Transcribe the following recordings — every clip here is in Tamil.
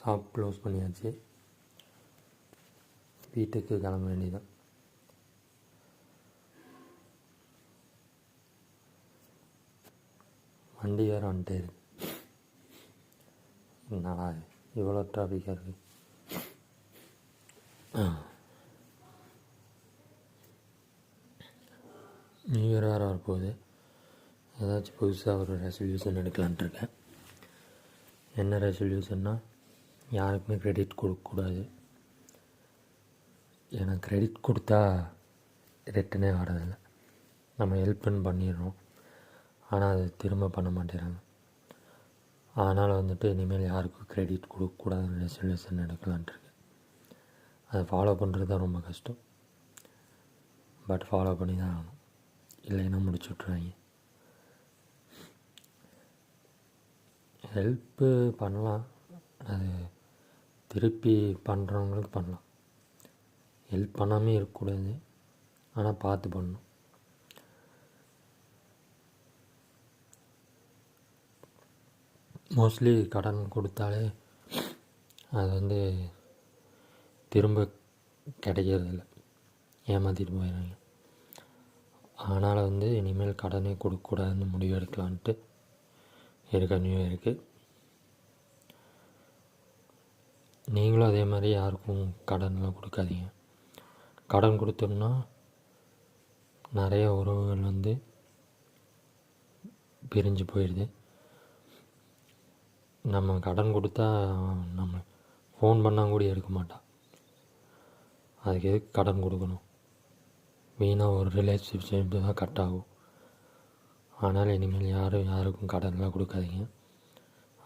ஷாப் க்ளோஸ் பண்ணியாச்சு. வீட்டுக்கு கிளம்ப வேண்டியதான். வண்டி வேறு வந்துட்டே இருக்கு. என்னடா இவ்வளோ டிராஃபிக்காக இருக்குது. நியூ இயர் வேறு வரப்போகுது. ஏதாச்சும் புதுசாக ஒரு ரெசல்யூஷன் எடுக்கலான்ட்டு இருக்கேன். என்ன ரெசல்யூஷன்னா, யாருக்குமே க்ரெடிட் கொடுக்கக்கூடாது. ஏன்னா க்ரெடிட் கொடுத்தா ரிட்டனே வரதில்லை. நம்ம ஹெல்ப்னு பண்ணிடுறோம், ஆனால் அது திரும்ப பண்ண மாட்டேறாங்க. அதனால் இனிமேல் யாருக்கும் க்ரெடிட் கொடுக்கக்கூடாதுன்னு ரெசல்யூஷன் எடுக்கலான்ட்டு இருக்கேன். அதை ஃபாலோ பண்ணுறது தான் ரொம்ப கஷ்டம். பட் ஃபாலோ பண்ணி தான் ஆகணும், இல்லைன்னா முடிச்சு விட்ருவாங்க. ஹெல்ப்பு பண்ணலாம், அது திருப்பி பண்ணுறவங்களுக்கு பண்ணலாம். ஹெல்ப் பண்ணாமல் இருக்கக்கூடாது, ஆனால் பார்த்து பண்ணணும். மோஸ்ட்லி கடன் கொடுத்தாலே அது திரும்ப கிடைக்கிறதில்ல, ஏமாற்றிட்டு போயிடுறாங்க. அதனால் இனிமேல் கடனே கொடுக்கக்கூடாதுன்னு முடிவு எடுக்கலான்ட்டு இருக்க நியூ இயருக்கு. நீங்களும் அதே மாதிரி யாருக்கும் கடன்லாம் கொடுக்காதீங்க. கடன் கொடுத்தோம்னா நிறைய உறவுகள் பிரிஞ்சு போயிடுது. நம்ம கடன் கொடுத்தா நம்ம ஃபோன் பண்ணால் கூட எடுக்க மாட்டான். அதுக்கு எதுக்கு கடன் கொடுக்கணும்? வீணாக ஒரு ரிலேஷன்ஷிப் தான் கட் ஆகும். அதனால் இனிமேல் யாருக்கும் கடன்லாம் கொடுக்காதீங்க.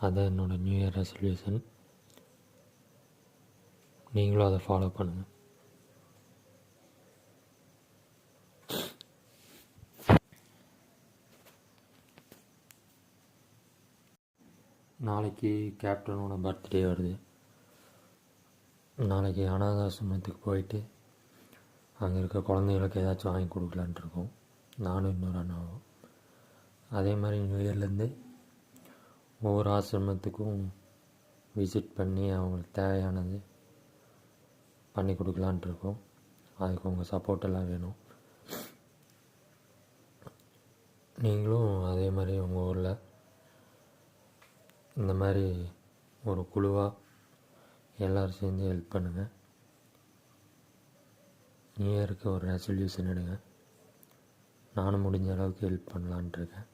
அதுதான் என்னோடய நியூ இயர் ரெசல்யூஷன். நீங்களும் அதை ஃபாலோ பண்ணுங்கள். நாளைக்கு கேப்டனோட பர்த்டே வருது. நாளைக்கு அனாதாசிரமத்துக்கு போயிட்டு அங்கே இருக்க குழந்தைங்களுக்கு ஏதாச்சும் வாங்கி கொடுக்கலான்ட்டு இருக்கோம், நானும் இன்னொரு அண்ணாவும். அதே மாதிரி நியூ இயர்லேருந்து ஒவ்வொரு ஆசிரமத்துக்கும் விசிட் பண்ணி அவங்களுக்கு தேவையானது பண்ணி கொடுக்கலான்ட்டு இருக்கோம். அதுக்கு உங்கள் சப்போர்ட் எல்லாம் வேணும். நீங்களும் அதே மாதிரி உங்கள் ஊரில் இந்த மாதிரி ஒரு குழுவாக எல்லோரும் சேர்ந்து ஹெல்ப் பண்ணுங்கள். நியூ இயருக்கு ஒரு ரெசல்யூஷன் எடுங்க. நானும் முடிஞ்ச அளவுக்கு ஹெல்ப் பண்ணலான்ட்டு இருக்கேன்.